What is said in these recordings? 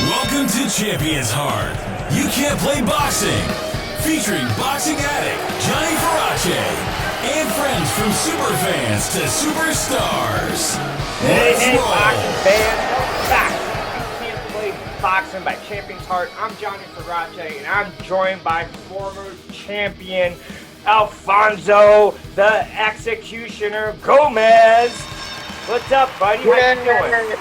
Welcome to ChampionsHeart. You can't play boxing. Featuring boxing addict Johnny Farace and friends from superfans to superstars. Hey, boxing fans, welcome back. You can't play boxing by ChampionsHeart. I'm Johnny Farace, and I'm joined by former champion Alfonso the Executioner Gomez. What's up, buddy? How you doing?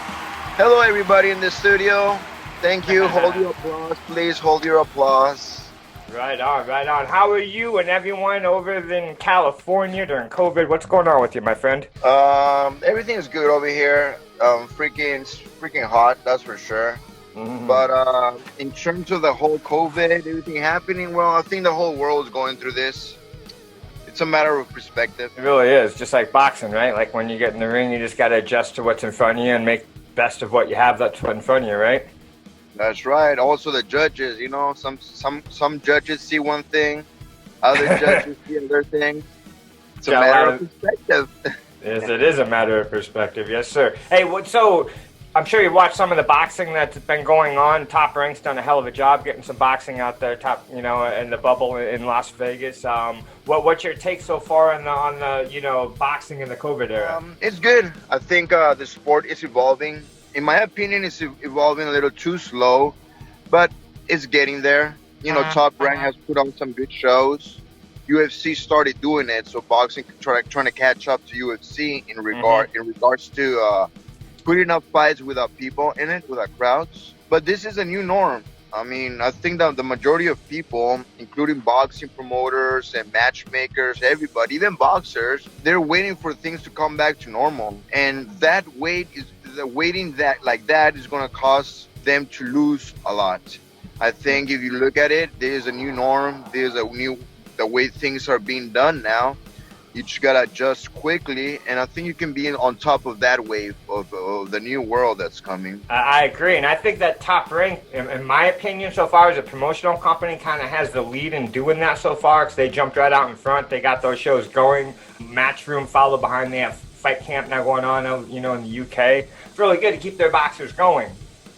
Hello, everybody in the studio. Thank you. Hold your applause, please. Hold your applause. Right on, right on. How are you and everyone over in California during COVID? What's going on with you, my friend? Everything is good over here. Freaking hot, that's for sure. Mm-hmm. But in terms of the whole COVID, everything happening, well, I think the whole world is going through this. It's a matter of perspective. It really is, just like boxing, right? Like when you get in the ring, you just got to adjust to what's in front of you and make best of what you have that's in front of you, right? That's right. Also, the judges, you know, some judges see one thing, other judges see another thing. It's a matter of perspective. Yes, it is a matter of perspective. Yes, sir. Hey, so I'm sure you watched some of the boxing that's been going on. Top Rank's done a hell of a job getting some boxing out there, in the bubble in Las Vegas. What's your take so far on the boxing in the COVID era? It's good. I think the sport is evolving. In my opinion, it's evolving a little too slow, but it's getting there. You know, Top Rank has put on some good shows. UFC started doing it, so boxing trying to catch up to UFC in regards to putting up fights without people in it, without crowds. But this is a new norm. I mean, I think that the majority of people, including boxing promoters and matchmakers, everybody, even boxers, they're waiting for things to come back to normal. And that waiting that is going to cause them to lose a lot. I think if you look at it, there's a new norm. There's the way things are being done now. You just got to adjust quickly, and I think you can be on top of that wave of the new world that's coming. I agree, and I think that Top Rank, in my opinion, so far as a promotional company, kind of has the lead in doing that so far, because they jumped right out in front. They got those shows going. Matchroom followed behind. They have Fight Camp now going on, in the UK. It's really good to keep their boxers going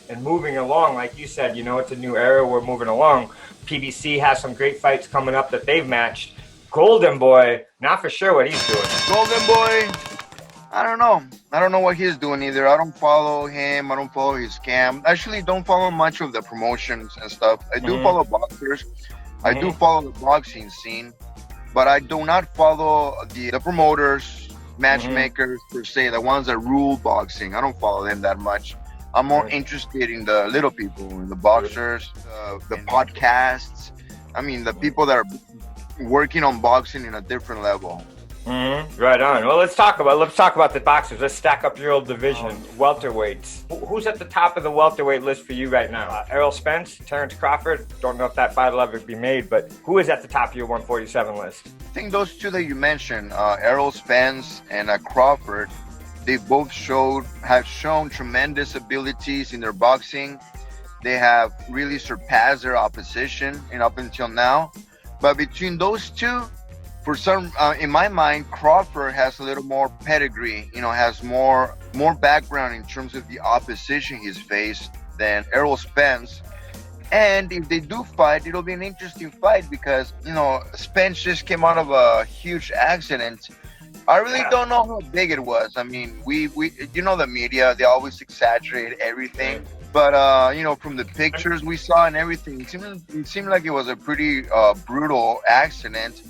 and moving along. Like you said, it's a new era. We're moving along. PBC has some great fights coming up that they've matched. Golden Boy, not for sure what he's doing. Golden Boy, I don't know. I don't know what he's doing either. I don't follow him. I don't follow his camp. Actually, don't follow much of the promotions and stuff. I do follow boxers. I do follow the boxing scene. But I do not follow the promoters, matchmakers, per se, the ones that rule boxing. I don't follow them that much. I'm more interested in the little people, in the boxers, the podcasts. I mean, the people that are working on boxing in a different level. Right on. Well, let's talk about the boxers. Let's stack up your old division, welterweights. Who's at the top of the welterweight list for you right now? Errol Spence, Terrence Crawford. Don't know if that fight will ever be made, but who is at the top of your 147 list? I think those two that you mentioned, Errol Spence and Crawford, they both have shown tremendous abilities in their boxing. They have really surpassed their opposition up until now. But between those two, for some, in my mind, Crawford has a little more pedigree, has more background in terms of the opposition he's faced than Errol Spence. And if they do fight, it'll be an interesting fight because, Spence just came out of a huge accident. I really don't know how big it was. I mean, we the media, they always exaggerate everything. But, from the pictures we saw and everything, it seemed like it was a pretty brutal accident.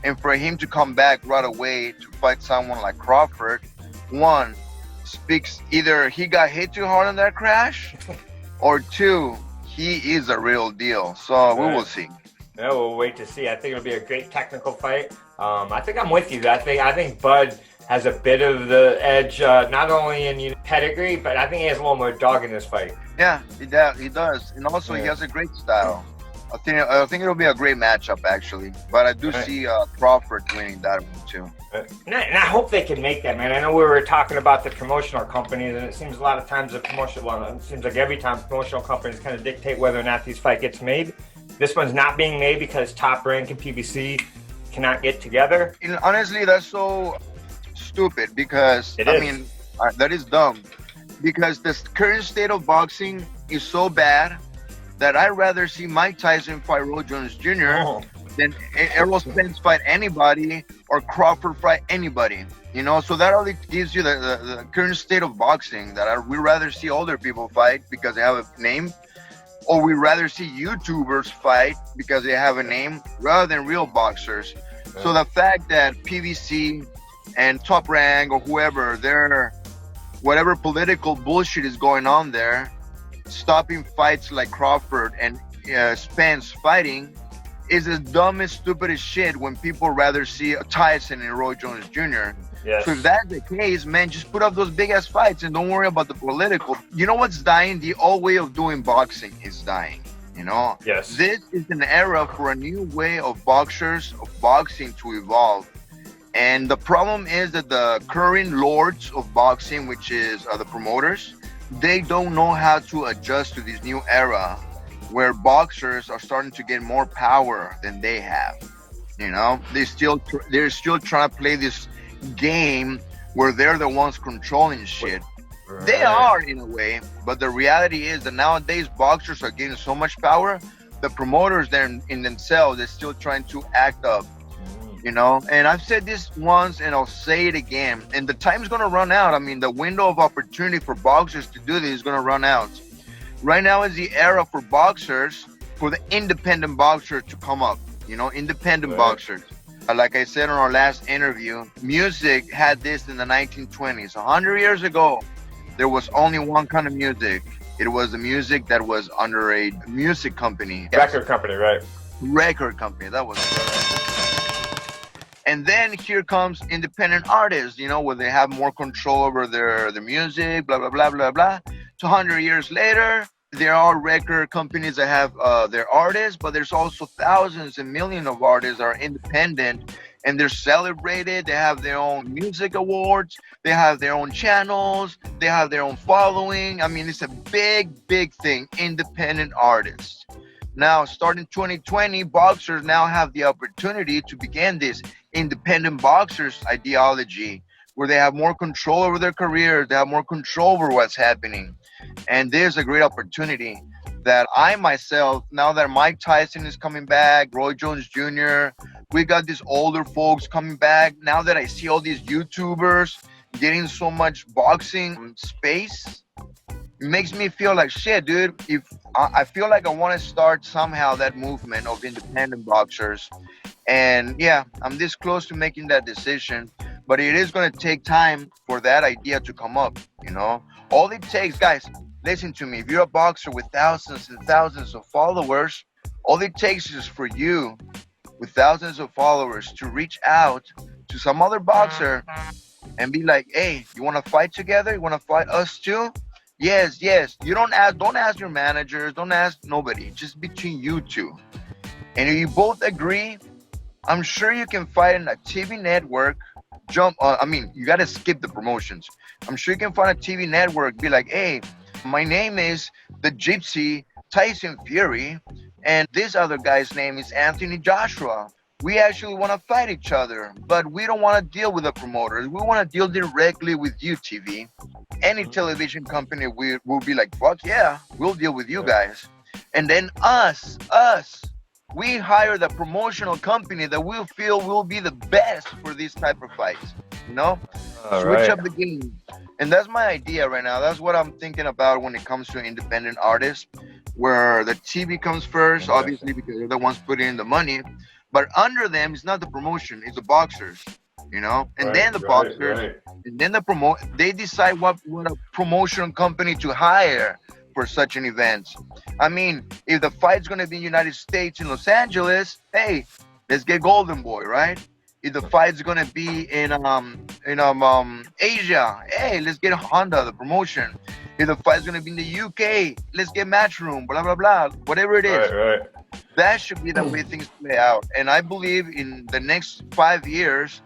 And for him to come back right away to fight someone like Crawford, one, speaks either he got hit too hard on that crash, or two, he is a real deal. So we will see. Yeah, we'll wait to see. I think it'll be a great technical fight. I think I'm with you. I think Bud has a bit of the edge, not only in pedigree, but I think he has a little more dog in this fight. Yeah, he does. And also he has a great style. I think it'll be a great matchup, actually. But I do see Crawford winning that one, too. And I hope they can make that, man. I know we were talking about the promotional companies, and it seems a lot of times it seems like every time promotional companies kind of dictate whether or not these fight gets made. This one's not being made because Top Rank and PBC cannot get together. And honestly, that's so stupid because, that is dumb. because the current state of boxing is so bad that I'd rather see Mike Tyson fight Roy Jones Jr. than Errol Spence fight anybody or Crawford fight anybody. You know, so that only gives you the current state of boxing, that we'd rather see older people fight because they have a name, or we'd rather see YouTubers fight because they have a name rather than real boxers. Yeah. So the fact that PVC and Top Rank or whoever, whatever political bullshit is going on there, stopping fights like Crawford and Spence fighting is the dumbest, stupidest shit when people rather see Tyson and Roy Jones Jr. Yes. So if that's the case, man, just put up those big ass fights and don't worry about the political. You know what's dying? The old way of doing boxing is dying. You know? Yes. This is an era for a new way of boxing to evolve. And the problem is that the current lords of boxing, which is the promoters, they don't know how to adjust to this new era where boxers are starting to get more power than they have. You know, they're still trying to play this game where they're the ones controlling shit. Right. They are in a way, but the reality is that nowadays boxers are getting so much power, the promoters there in themselves, they're still trying to act up. You know, and I've said this once and I'll say it again, and the time's going to run out. I mean, the window of opportunity for boxers to do this is going to run out. Right now is the era for boxers, for the independent boxer to come up, you know, independent boxers. Like I said on our last interview, music had this in the 1920s. 100 years ago, there was only one kind of music. It was the music that was under a music company. Record company, right? Record company, that was it. And then here comes independent artists, you know, where they have more control over their music, blah, blah, blah, blah, blah. 200 years later, there are record companies that have their artists, but there's also thousands and millions of artists that are independent, and they're celebrated. They have their own music awards. They have their own channels. They have their own following. I mean, it's a big, big thing, independent artists. Now, starting 2020, boxers now have the opportunity to begin this independent boxers ideology, where they have more control over their career, they have more control over what's happening. And there's a great opportunity that I myself, now that Mike Tyson is coming back, Roy Jones Jr., we got these older folks coming back. Now that I see all these YouTubers getting so much boxing space, it makes me feel like shit, dude. If I feel like I want to start somehow that movement of independent boxers. And yeah, I'm this close to making that decision. But it is going to take time for that idea to come up, you know? All it takes, guys, listen to me. If you're a boxer with thousands and thousands of followers, all it takes is for you, with thousands of followers, to reach out to some other boxer and be like, hey, you want to fight together? You want to fight us too? Yes, yes. You don't ask your managers, don't ask nobody, just between you two. And if you both agree, I'm sure you can fight in a TV network. You got to skip the promotions. I'm sure you can find a TV network, be like, hey, my name is the Gypsy Tyson Fury, and this other guy's name is Anthony Joshua. We actually want to fight each other, but we don't want to deal with the promoters. We want to deal directly with you, TV. Any television company will be like, fuck yeah, we'll deal with you guys. And then us, we hire the promotional company that we feel will be the best for these type of fights, you know? Switch up the game. And that's my idea right now. That's what I'm thinking about when it comes to independent artists, where the TV comes first, obviously, because they're the ones putting in the money. But under them, it's not the promotion, it's the boxers, you know? And then the boxers, and then they decide what a promotion company to hire for such an event. I mean, if the fight's going to be in the United States in Los Angeles, hey, let's get Golden Boy, right? If the fight's going to be in Asia, hey, let's get Honda, the promotion. If the fight's going to be in the UK, let's get Matchroom, blah, blah, blah, whatever it is. Right. That should be the way things play out. And I believe in the next 5 years,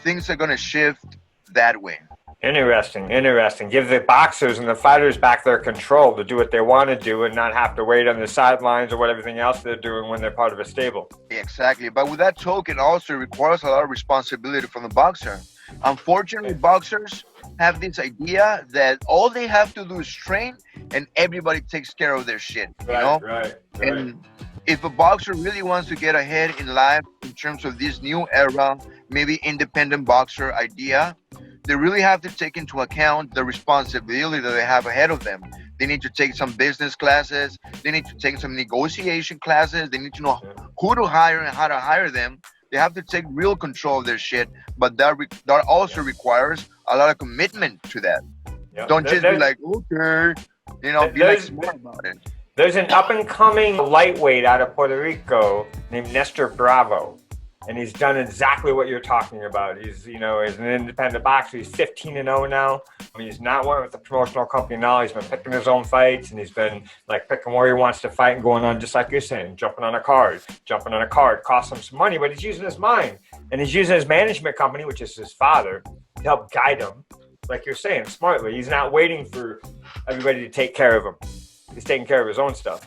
things are going to shift that way. Interesting. Give the boxers and the fighters back their control to do what they want to do and not have to wait on the sidelines or what everything else they're doing when they're part of a stable. Exactly. But with that token also requires a lot of responsibility from the boxer. Unfortunately, boxers, have this idea that all they have to do is train and everybody takes care of their shit, you know? Right. And if a boxer really wants to get ahead in life in terms of this new era, maybe independent boxer idea, they really have to take into account the responsibility that they have ahead of them. They need to take some business classes. They need to take some negotiation classes. They need to know who to hire and how to hire them. They have to take real control of their shit, but that also requires a lot of commitment to that. Yep. Don't just be like, okay, you know, be like smart about it. There's an up-and-coming lightweight out of Puerto Rico named Nestor Bravo, and he's done exactly what you're talking about. He's, you know, he's an independent boxer. He's 15-0 now. I mean, he's not one with the promotional company now. He's been picking his own fights, and he's been like picking where he wants to fight and going on, just like you're saying, jumping on a card, costs him some money, but he's using his mind, and he's using his management company, which is his father, to help guide him, like you're saying, smartly. He's not waiting for everybody to take care of him. He's taking care of his own stuff.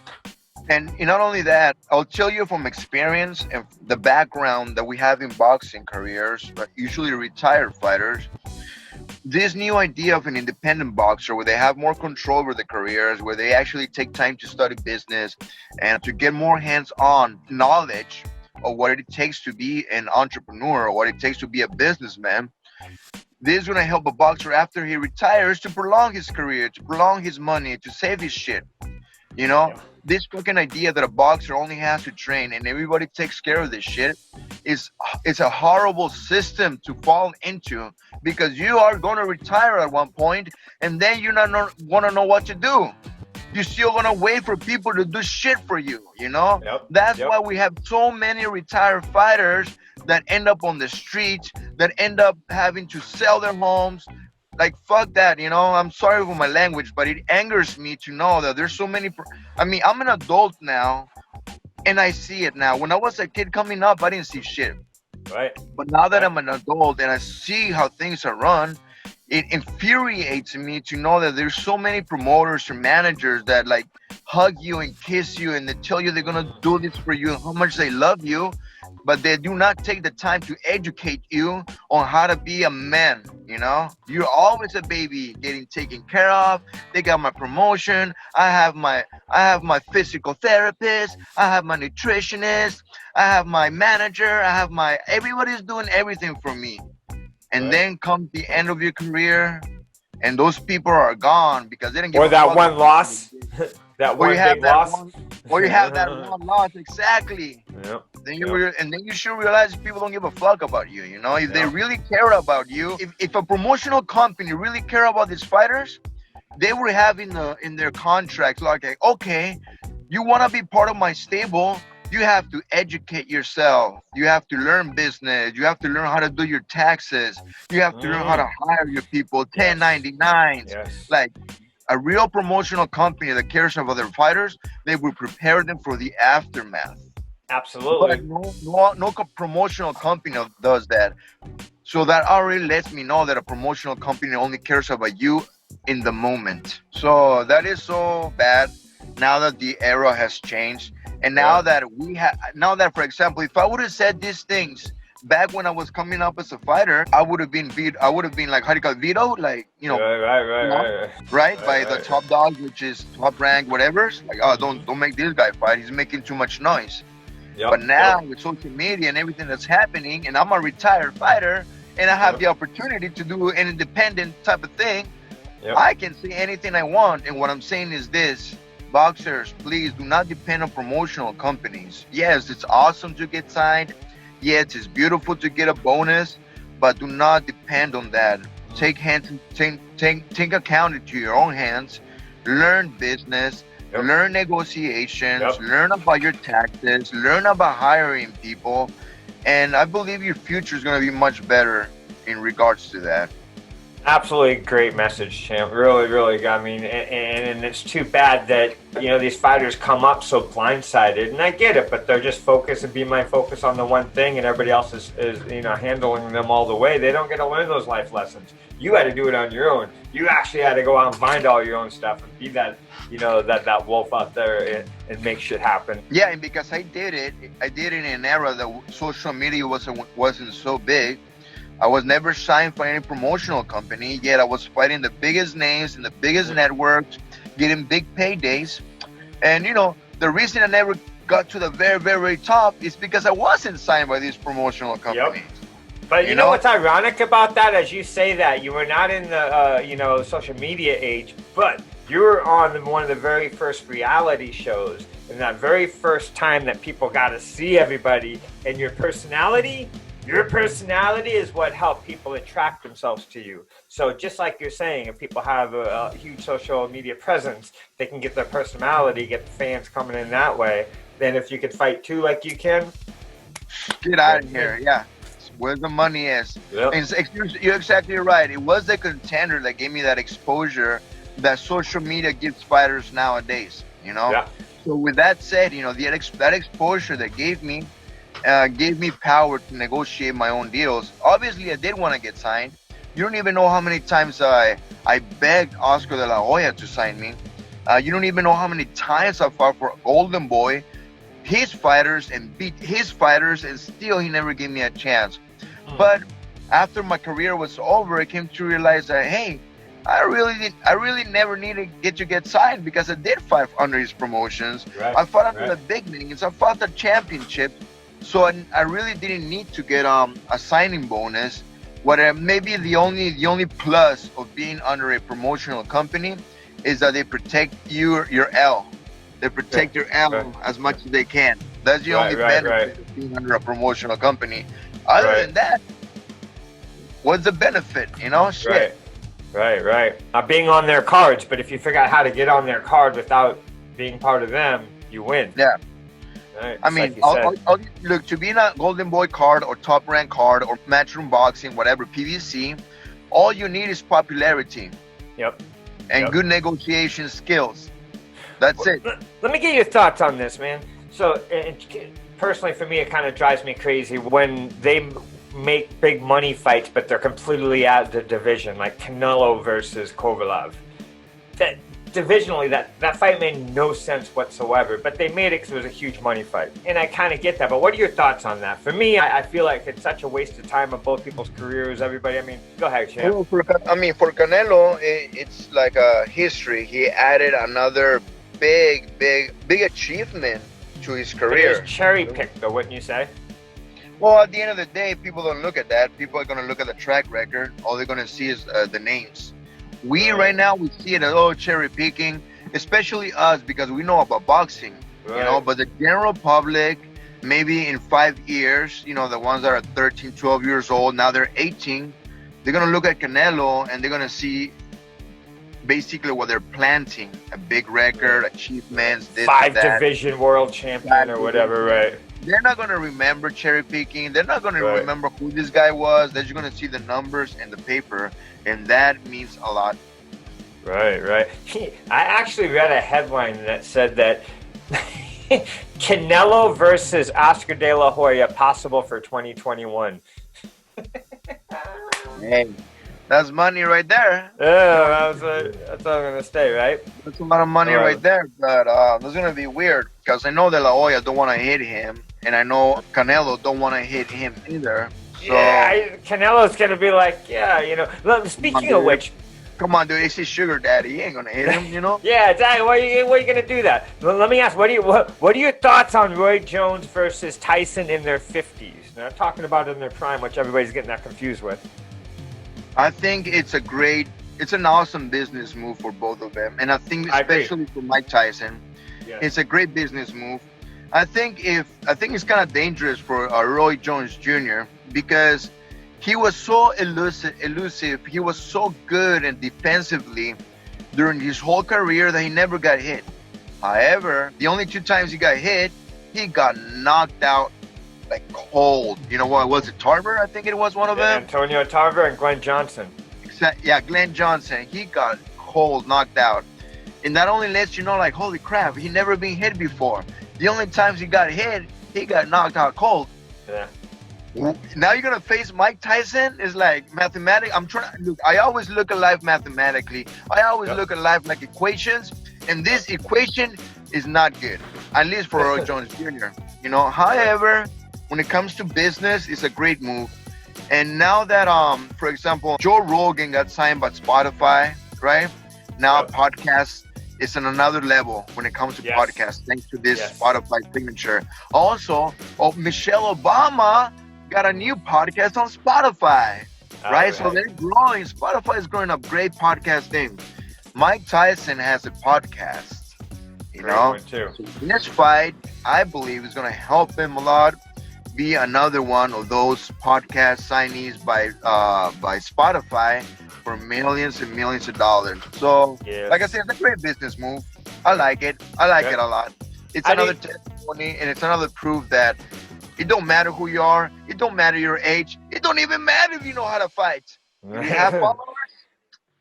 And not only that, I'll tell you from experience and the background that we have in boxing careers, but usually retired fighters, this new idea of an independent boxer where they have more control over their careers, where they actually take time to study business and to get more hands-on knowledge of what it takes to be an entrepreneur or what it takes to be a businessman. This is going to help a boxer after he retires to prolong his career, to prolong his money, to save his shit. You know, this fucking idea that a boxer only has to train and everybody takes care of this shit it's a horrible system to fall into, because you are going to retire at one point and then you're not going to know what to do. You're still going to wait for people to do shit for you, you know? That's why we have so many retired fighters that end up on the streets, that end up having to sell their homes. Like, fuck that, you know? I'm sorry for my language, but it angers me to know that there's so many... I mean, I'm an adult now, and I see it now. When I was a kid coming up, I didn't see shit. Right. But now that I'm an adult and I see how things are run, it infuriates me to know that there's so many promoters or managers that, like, hug you and kiss you and they tell you they're going to do this for you and how much they love you, but they do not take the time to educate you on how to be a man, you know? You're always a baby getting taken care of. They got my promotion. I have my physical therapist. I have my nutritionist. I have my manager. Everybody's doing everything for me. And then comes the end of your career and those people are gone because they didn't get... Or that one loss. That one big loss. Or you have that one loss, exactly. Yep. Then you should realize people don't give a fuck about you, you know? If they really care about you, if a promotional company really care about these fighters, they would have in their contracts like, okay, you want to be part of my stable, you have to educate yourself. You have to learn business. You have to learn how to do your taxes. You have to learn how to hire your people, 1099s. Yes. Like, a real promotional company that cares about their fighters, they will prepare them for the aftermath. Absolutely. But no promotional company does that. So that already lets me know that a promotional company only cares about you in the moment. So that is so bad now that the era has changed. And now that for example, if I would have said these things back when I was coming up as a fighter, I would have been like, how do you call it, vetoed? Like, you know, right? By the top dog, which is top rank, whatever. Like, oh, don't make this guy fight. He's making too much noise. But now with social media and everything that's happening, and I'm a retired fighter, and I have the opportunity to do an independent type of thing, I can say anything I want. And what I'm saying is this: boxers, please do not depend on promotional companies. Yes, it's awesome to get signed. Yes, it's beautiful to get a bonus, but do not depend on that. Take account into your own hands. Learn business. Learn negotiations. Learn about your taxes. Learn about hiring people. And I believe your future is going to be much better in regards to that. Absolutely great message, champ. Really, really. I mean, and it's too bad that, you know, these fighters come up so blindsided, and I get it, but they're just focused and be my focus on the one thing, and everybody else is you know, handling them all the way. They don't get to learn those life lessons. You had to do it on your own. You actually had to go out and find all your own stuff and be that, you know, that wolf out there and make shit happen. Yeah, and because I did it in an era that social media wasn't so big. I was never signed for any promotional company, yet I was fighting the biggest names and the biggest networks, getting big paydays. And, the reason I never got to the very, very top is because I wasn't signed by these promotional companies. But you know what's ironic about that? As you say that, you were not in the, social media age, but you were on one of the very first reality shows. And that very first time that people got to see everybody, and your personality is what helped people attract themselves to you. So just like you're saying, if people have a huge social media presence, they can get their personality, get the fans coming in that way. Then if you could fight too like you can, get out of here. Yeah. Where the money is. Yep. And you're exactly right. It was the contender that gave me that exposure that social media gives fighters nowadays, Yeah. So with that said, that exposure that gave me power to negotiate my own deals. Obviously, I did want to get signed. You don't even know how many times I begged Oscar de la Hoya to sign me. You don't even know how many times I fought for Golden Boy, his fighters, and beat his fighters, and still he never gave me a chance. But after my career was over, I came to realize that, hey, I really never needed to get signed because I did fight under his promotions. Right, I fought under the big names. I fought the championship. So I really didn't need to get a signing bonus. Maybe the only plus of being under a promotional company is that they protect your L. They protect your L as much as they can. That's the only benefit of being under a promotional company. Other than that, what's the benefit? Shit. Right. Not being on their cards, but if you figure out how to get on their card without being part of them, you win. Yeah. Right. I mean, look, to be in a Golden Boy card or Top Rank card or Matchroom Boxing, whatever, PVC, all you need is popularity. Yep. And good negotiation skills. That's it. Let me get your thoughts on this, man. So, personally, for me, it kind of drives me crazy when they make big money fights, but they're completely out of the division, like Canelo versus Kovalev. That divisionally, that fight made no sense whatsoever, but they made it because it was a huge money fight, and I kind of get that. But what are your thoughts on that? For me, I feel like it's such a waste of time of both people's careers. Everybody, I mean, go ahead, Champ. Well, for Canelo, it's like a history. He added another big achievement to his career. It's cherry picked, though, wouldn't you say? Well, at the end of the day, people don't look at that. People are going to look at the track record. All they're going to see is the names. Right now, we see it as cherry picking, especially us because we know about boxing, but the general public, maybe in 5 years, the ones that are 13, 12 years old, now they're 18, they're going to look at Canelo and they're going to see basically what they're planting, a big record, achievements, this, 5 that. division world champion or whatever, right? They're not going to remember cherry picking. They're not going to remember who this guy was. They're just going to see the numbers and the paper, and that means a lot. Right. I actually read a headline that said that Canelo versus Oscar de la Hoya possible for 2021. Hey, that's money right there. Yeah, that's what I'm going to say, right? That's a lot of money right there, but that's going to be weird because I know De La Hoya don't want to hit him, and I know Canelo don't want to hit him either. So, Canelo's going to be like, speaking of which. Come on, dude, it's his sugar daddy. He ain't going to hit him, Yeah, exactly. What are you going to do that? Let me ask, what are your thoughts on Roy Jones versus Tyson in their 50s? They're not talking about it in their prime, which everybody's getting that confused with. I think it's an awesome business move for both of them. And I think especially for Mike Tyson, it's a great business move. I think it's kind of dangerous for Roy Jones Jr. because he was so elusive. He was so good and defensively during his whole career that he never got hit. However, the only 2 times he got hit, he got knocked out like cold. You know what? Was it Tarver? I think it was one of them. Antonio Tarver and Glenn Johnson. Yeah, Glenn Johnson. He got cold, knocked out. And that only lets you know, like, holy crap, he never been hit before. The only times he got hit, he got knocked out cold. Yeah. Now you're going to face Mike Tyson? It's like mathematics. I always look at life mathematically. I always look at life like equations. And this equation is not good, at least for Roy Jones Jr. However, when it comes to business, it's a great move. And now that for example, Joe Rogan got signed by Spotify, right? Now podcast is on another level when it comes to podcasts, thanks to this Spotify signature. Also, Michelle Obama got a new podcast on Spotify, right? So they're growing. Spotify is growing up great podcasting. Mike Tyson has a podcast, you know. So this fight, I believe, is going to help him a lot. Be another one of those podcast signees by Spotify for millions and millions of dollars. So, like I said, it's a great business move. I like it. I like it a lot. It's another testimony, and it's another proof that it don't matter who you are. It don't matter your age. It don't even matter if you know how to fight. If you have followers,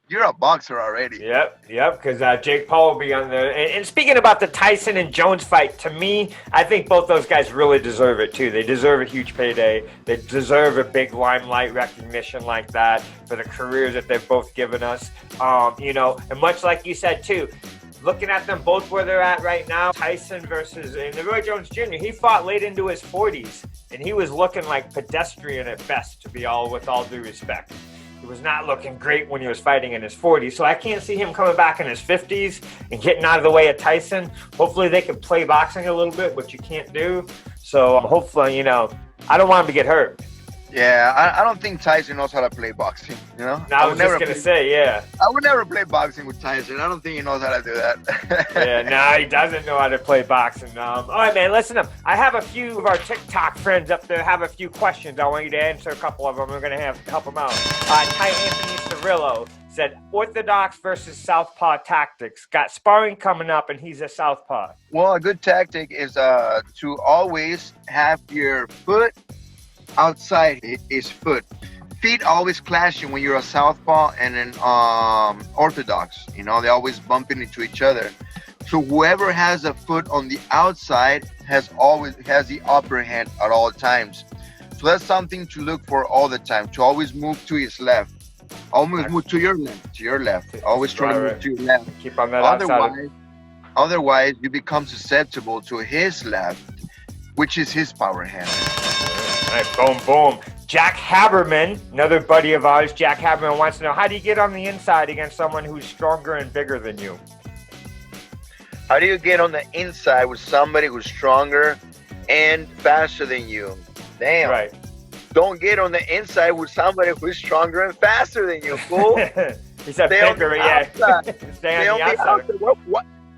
you're a boxer already. Yep, because Jake Paul will be on there. And speaking about the Tyson and Jones fight, to me, I think both those guys really deserve it, too. They deserve a huge payday. They deserve a big limelight recognition like that for the careers that they've both given us. You know, and much like you said, too, looking at them both where they're at right now, Tyson versus Roy Jones Jr., he fought late into his 40s, and he was looking like pedestrian at best, with all due respect. He was not looking great when he was fighting in his 40s, so I can't see him coming back in his 50s and getting out of the way of Tyson. Hopefully they can play boxing a little bit, which you can't do. So hopefully, you know, I don't want him to get hurt. Yeah, I don't think Tyson knows how to play boxing, you know? I was just going to say, I would never play boxing with Tyson. I don't think he knows how to do that. No, he doesn't know how to play boxing. All right, man, listen up. I have a few of our TikTok friends up there have a few questions. I want you to answer a couple of them. We're going to have to help them out. Ty Anthony Cirillo said, orthodox versus southpaw tactics. Got sparring coming up, and he's a southpaw. Well, a good tactic is to always have your foot outside his foot. Feet always clashing when you're a southpaw and an orthodox. You know, they're always bumping into each other. So whoever has a foot on the outside has the upper hand at all times. So that's something to look for all the time. To always move to his left. Always move to your left. To your left. Always try to move to your left. Keep on that outside. Otherwise, you become susceptible to his left, which is his power hand. All right, boom, boom. Jack Haberman, another buddy of ours, Jack Haberman wants to know, how do you get on the inside against someone who's stronger and bigger than you? How do you get on the inside with somebody who's stronger and faster than you? Damn. Right. Don't get on the inside with somebody who's stronger and faster than you, fool. He said bigger, Stay on the outside.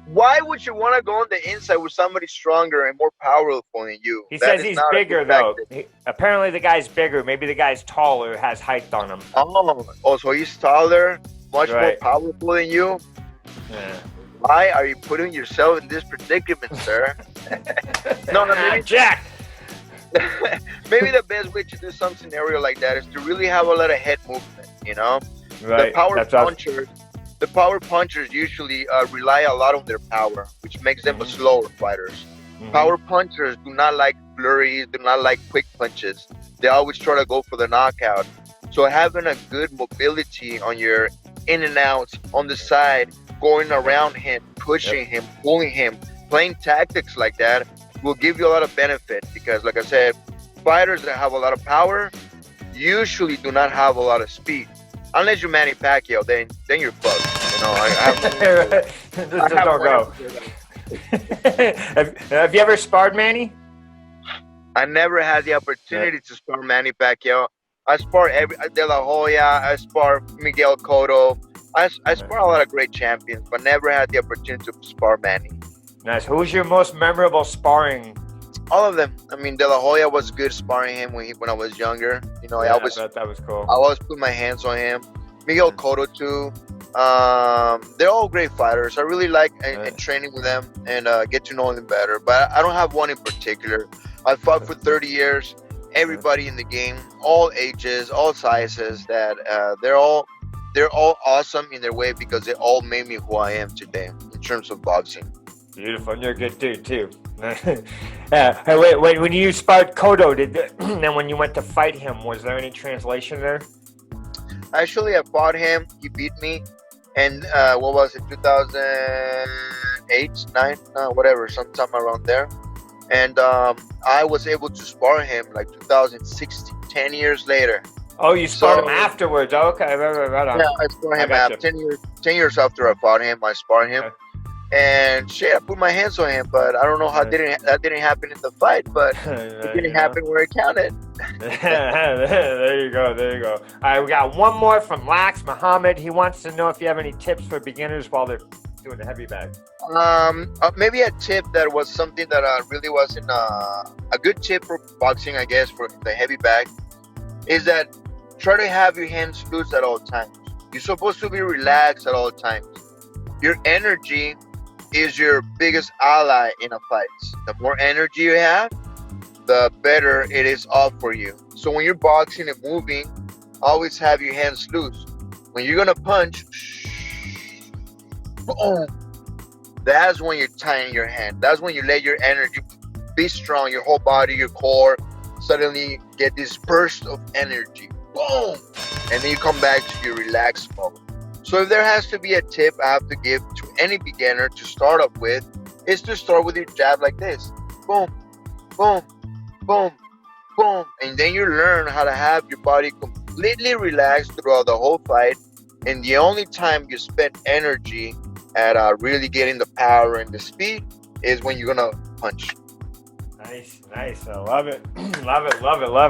Why would you want to go on the inside with somebody stronger and more powerful than you? He says he's bigger, though. Apparently the guy's bigger. Maybe the guy's taller, has height on him. Oh, so he's taller, much more powerful than you? Yeah. Why are you putting yourself in this predicament, sir? Maybe Jack. Maybe the best way to do some scenario like that is to really have a lot of head movement, you know? Right. The power punchers usually rely a lot on their power, which makes them slower fighters. Power punchers do not like flurries, do not like quick punches. They always try to go for the knockout. So having a good mobility on your in and outs, on the side, going around him, pushing him, pulling him, playing tactics like that will give you a lot of benefit, because like I said, fighters that have a lot of power usually do not have a lot of speed. Unless you're Manny Pacquiao, then you're fucked. You know, don't go. Have you ever sparred Manny? I never had the opportunity to spar Manny Pacquiao. I spar De La Hoya. I spar Miguel Cotto. I spar a lot of great champions, but never had the opportunity to spar Manny. Nice. Who's your most memorable sparring? All of them. I mean, De La Hoya was good sparring him when I was younger. You know, I bet that was cool. I always put my hands on him. Miguel Cotto too. They're all great fighters. I really like training with them and get to know them better. But I don't have one in particular. I fought for 30 years. Everybody in the game, all ages, all sizes. That they're all awesome in their way, because they all made me who I am today in terms of boxing. Beautiful. And you're a good dude too. Wait, when you sparred Cotto, then when you went to fight him, was there any translation there? Actually, I fought him. He beat me. And what was it, 2008, 9, whatever, sometime around there. And I was able to spar him like 2016, 10 years later. Oh, you sparred him So afterwards. Oh, okay, right on. yeah, I sparred I him got after you. 10 years after I fought him. I sparred him, Okay. and shit, I put my hands on him, but I don't know how that didn't happen in the fight, but it didn't happen where it counted. There you go. There you go. All right, we got one more from Lax Muhammad. He wants to know if you have any tips for beginners while they're doing the heavy bag. Maybe a tip that was something that really wasn't a good tip for boxing, I guess, for the heavy bag, is that try to have your hands loose at all times. You're supposed to be relaxed at all times. Your energy is your biggest ally in a fight. The more energy you have, the better it is off for you. So when you're boxing and moving, always have your hands loose. When you're gonna punch, boom, that's when you're tying your hand. That's when you let your energy be strong, your whole body, your core, suddenly get this burst of energy. Boom! And then you come back to your relaxed mode. So if there has to be a tip I have to give to any beginner to start up with, is to start with your jab like this. Boom, boom, boom, boom. And then you learn how to have your body completely relaxed throughout the whole fight. And the only time you spend energy at really getting the power and the speed is when you're gonna punch. Nice. I love it. Love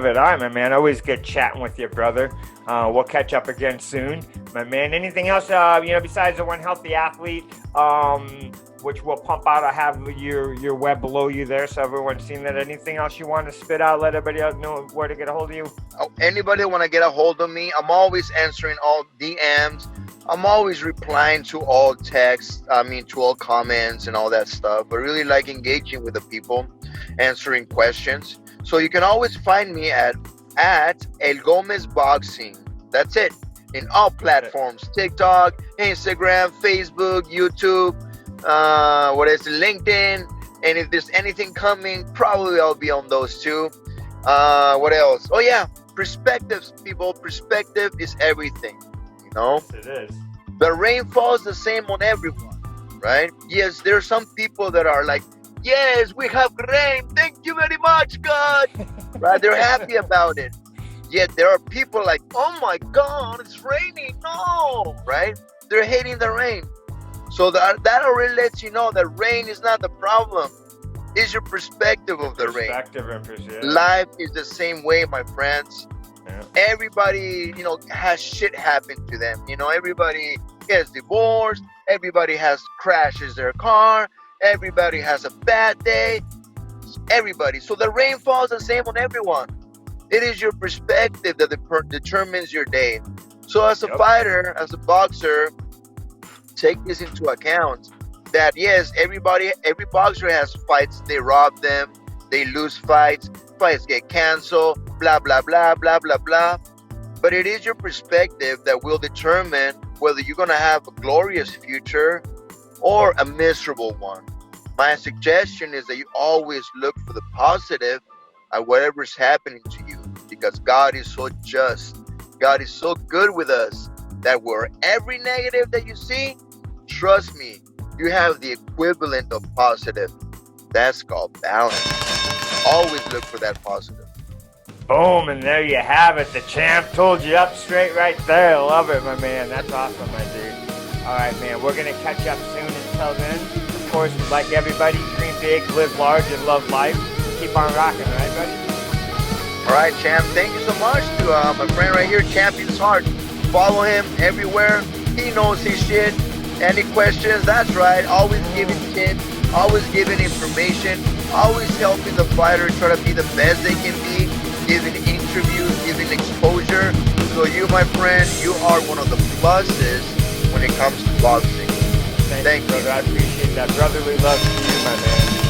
it. All right, my man. Always good chatting with you, brother. We'll catch up again soon, my man. Anything else, besides the One Healthy Athlete, which we'll pump out? I have your web below you there, so everyone's seen that. Anything else you want to spit out? Let everybody else know where to get a hold of you. Anybody want to get a hold of me? I'm always answering all DMs. I'm always replying to all texts. To all comments and all that stuff. I really like engaging with the people, answering questions. So you can always find me at El Gomez Boxing. That's it. In all platforms: TikTok, Instagram, Facebook, YouTube. LinkedIn. And if there's anything coming, probably I'll be on those too. What else? Oh yeah, perspectives, people. Perspective is everything. Yes, it is. The rain falls the same on everyone, right? Yes, there are some people that are like, yes, we have rain. Thank you very much, God. Right? They're happy about it. Yet there are people like, oh my God, it's raining. No, right? They're hating the rain. So that already lets you know that rain is not the problem. It's your perspective of the rain. Life is the same way, my friends. Yeah. Everybody, has shit happen to them. Everybody gets divorced. Everybody crashes their car. Everybody has a bad day. Everybody. So the rain falls the same on everyone. It is your perspective that determines your day. So as a fighter, as a boxer, take this into account. That yes, every boxer has fights. They rob them. They lose fights. Fights get canceled. Blah, blah, blah, blah, blah, blah. But it is your perspective that will determine whether you're going to have a glorious future or a miserable one. My suggestion is that you always look for the positive at whatever's happening to you, because God is so just. God is so good with us that where every negative that you see, trust me, you have the equivalent of positive. That's called balance. Always look for that positive. Boom, and there you have it. The champ told you up straight right there. Love it, my man. That's awesome, my dude. All right, man. We're going to catch up soon. Until then, of course, like everybody, dream big, live large, and love life. Keep on rocking, all right, buddy? All right, champ. Thank you so much to my friend right here, ChampionsHeart. Follow him everywhere. He knows his shit. Any questions? That's right. Always giving tips. Always giving information. Always helping the fighter try to be the best they can be. Giving interviews, giving exposure. So you, my friend, you are one of the pluses when it comes to boxing. Thank you, brother. I appreciate that. Brotherly love to you, my man.